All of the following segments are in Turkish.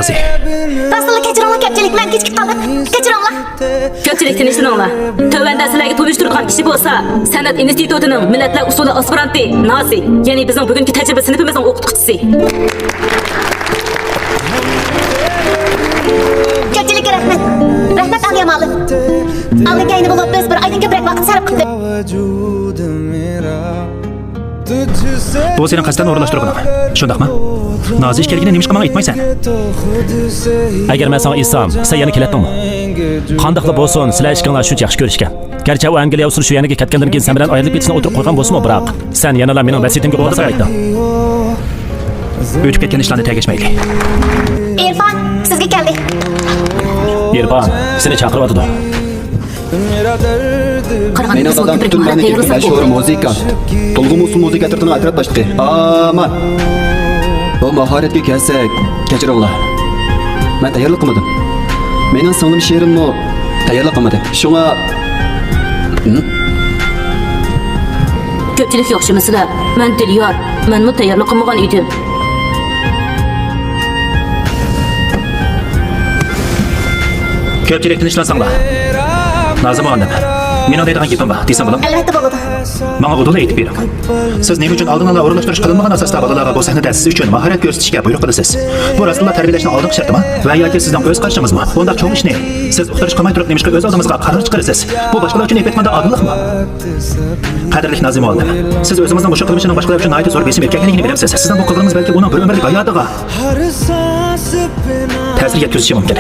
Nazi. Rasulullah kechiringlar ko'pchilik, men kechikib qoldim. Kechiringlar. Ko'pchilik tinchlaninglar. Tövbanda sizlarga to'lish turgan kishi bo'lsa, San'at institutining millatlar usuli aspiranti Nazi, ya'ni bizning bugungi tajriba sinfimizning o'qituvchisi. Ko'pchilikka rahmat. Rahmat Aliyamoli. Alligayni bo'lib biz bir oydan ko'proq vaqt sarf qildik. Bu senin qasddan o'rinlashtirganing. Shundaqmi? Nazi ishkeligini nima qilmay aytmaysan? Agar men sana aytsam, sen yana kelatdingmi? Qandoqla bo'lsin, sizlar ishinglar shuncha yaxshi ko'rishgan. Garchi u Angliya usul shu yaniga ketgandan keyin sen bilan ayrilib ketishni o'tirib qo'ygan bo'lsa-mu, biroq sen yanalar mening vasiyatimga o'rnab aytding. O'tib ketgan ishlarni tegishmayli. Irfon, sizga keldi. Irfon, seni chaqiryapti. Mening dadam butun mamlakatga mashhur muzikant. To'lg'um usul muzika turtini aytirib tashladi. Aman. Bu mahoratga kelsak, kechiringlar. Men tayyorlik qilmadim. Mening singlim she'rimni tayyorlik qilmadi. Shunga Ko'pchilik yaxshimisizlar? Men Dilyor, menmi tayyorlik qilmagan edim. Ko'pchilik tinchlansanlar. Nazim onim. Mening deydigan gapim bor, desam bo'ladimi? Albatta bo'ladi. Menga udul aytib bering. Siz nima uchun oldindan o'rinlashtirish qilinmagan asosda bolalarga bu sahnada siz uchun mahorat ko'rsatishga buyruq qilasiz? Bu rasululloh tarbiyalashni oldingi shartimi? Va yoki sizdan o'z qarashingizmi? Bunda cho'ng ishni siz uqtirish qilmay turib nima o'z oldimizga qaror chiqarasiz? Bu boshqalar uchun aytmanda odillikmi? Qadrli Nazim olim, siz o'zimizning o'sha qilmishining boshqalar uchun aytib zo'r besim etganligini bilasiz. Sizdan bu qilganimiz balki uning bir umrlik hayotiga ta'sir yetkazishi mumkin.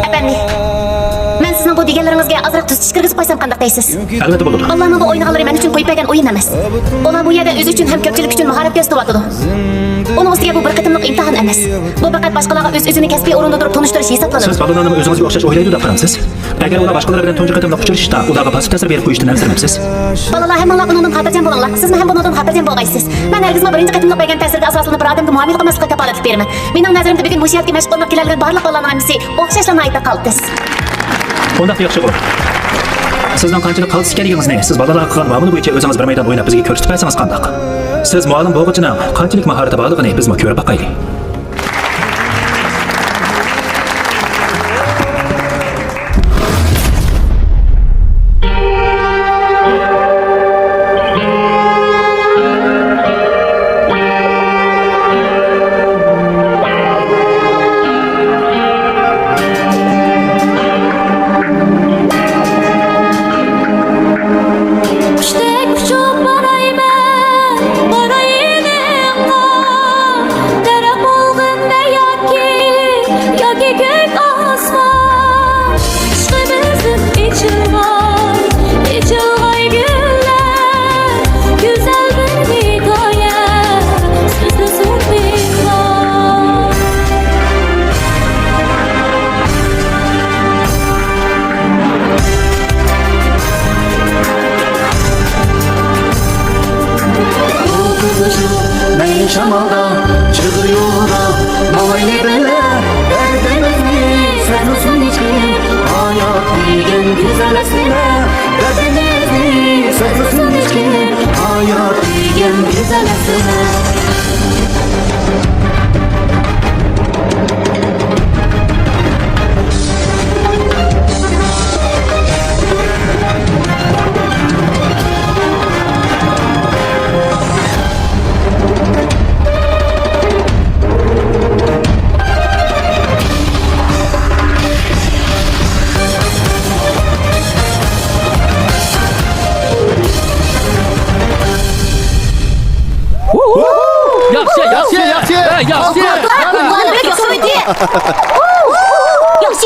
Efendim. Men sizning bu deganlaringizga azroq tuz kirgizib qo'ysam qanday deysiz? Albatta bo'ladi. Allohning bu o'yinlari men uchun qo'yib bergan o'yin emas. Ular bu yerda o'zi uchun ham ko'pchilik uchun mahorat ko'rsatyapti. Uning ustiga bu bir qatimliq imtihon emas. Bu faqat boshqalarga o'z-o'zini kasbiy o'rinda turib tanishtirish hisoblanadi. Siz bolalarni o'zingizga o'xshash o'ylaydi deb qaramsiz. Agar ular boshqalar bilan tunji qatimliq uchrashishda ularga pasif ta'sir berib qo'yishdan afzalmisiz? Bolalar hammalar bundan xotirjam bo'linglar. Siz ham bundan xotirjam bo'lgaysiz. Men hargizmi birinchi qatimliq bergan ta'sirga asoslanib bir odamga muomala qilmaslikka kafolatlik beraman. Mening nazarimda bugun bu shiyatga mashg'ullanib keladigan barliq bolalarning hammasi o'xshashlarni ayta qoldiz. Unda yaxshi bo'ladi. Sizdan qanchalik qolsiz kerakligingizni siz bolalar qilgan muomala bo'yicha o'zingiz bir maydon o'ynab bizga ko'rsatib bersangiz qandoq? Siz muallim bo'lg'ichining qanchalik mahorati borligini bizmi ko'rib boqaylik. Şamalda çıkıyor da mahalle beler derdimiz mi sen olsun için hayat diyen güzel esine derdimiz mi sen olsun için hayat diyen güzel esine. Yaxshi. Yaxshi.